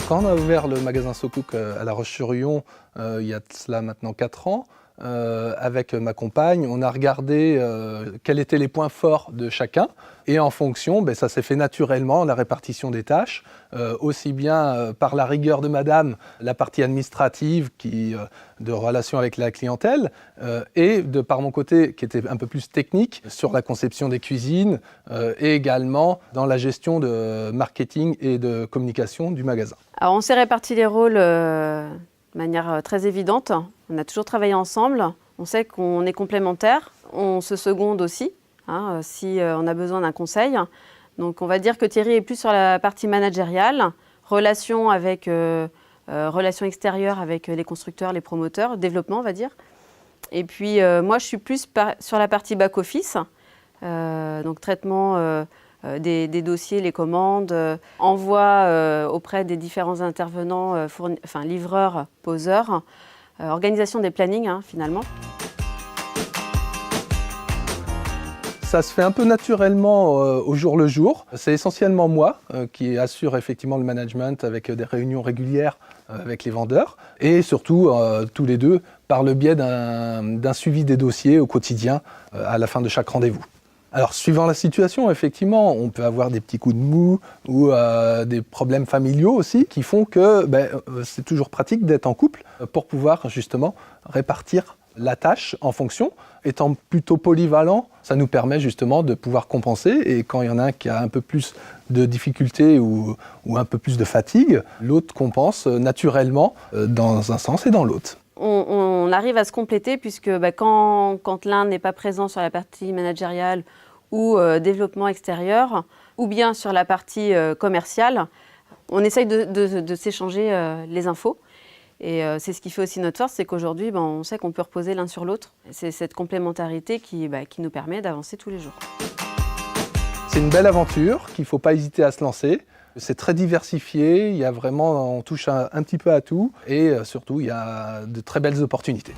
Quand on a ouvert le magasin SoCook à La Roche-sur-Yon, il y a de cela maintenant 4 ans, avec ma compagne, on a regardé quels étaient les points forts de chacun. Et en fonction, ça s'est fait naturellement, la répartition des tâches, aussi bien par la rigueur de madame, la partie administrative de relation avec la clientèle, et par mon côté, qui était un peu plus technique, sur la conception des cuisines, et également dans la gestion de marketing et de communication du magasin. Alors on s'est réparti les rôles de manière très évidente. On a toujours travaillé ensemble. On sait qu'on est complémentaires. On se seconde aussi, si on a besoin d'un conseil. Donc on va dire que Thierry est plus sur la partie managériale, relations extérieures avec les constructeurs, les promoteurs, développement on va dire. Et puis moi je suis plus sur la partie back-office, donc traitement des dossiers, les commandes, envoi auprès des différents intervenants, livreurs, poseurs, organisation des plannings finalement. Ça se fait un peu naturellement au jour le jour. C'est essentiellement moi qui assure effectivement le management avec des réunions régulières avec les vendeurs et surtout tous les deux par le biais d'un suivi des dossiers au quotidien à la fin de chaque rendez-vous. Alors, suivant la situation, effectivement, on peut avoir des petits coups de mou ou des problèmes familiaux aussi qui font que c'est toujours pratique d'être en couple pour pouvoir justement répartir la tâche en fonction. Étant plutôt polyvalent, ça nous permet justement de pouvoir compenser et quand il y en a un qui a un peu plus de difficultés ou un peu plus de fatigue, l'autre compense naturellement dans un sens et dans l'autre. On arrive à se compléter puisque quand l'un n'est pas présent sur la partie managériale ou développement extérieur, ou bien sur la partie commerciale, on essaye de s'échanger les infos. Et c'est ce qui fait aussi notre force, c'est qu'aujourd'hui, on sait qu'on peut reposer l'un sur l'autre. C'est cette complémentarité qui nous permet d'avancer tous les jours. C'est une belle aventure qu'il ne faut pas hésiter à se lancer. C'est très diversifié, on touche un petit peu à tout et surtout il y a de très belles opportunités.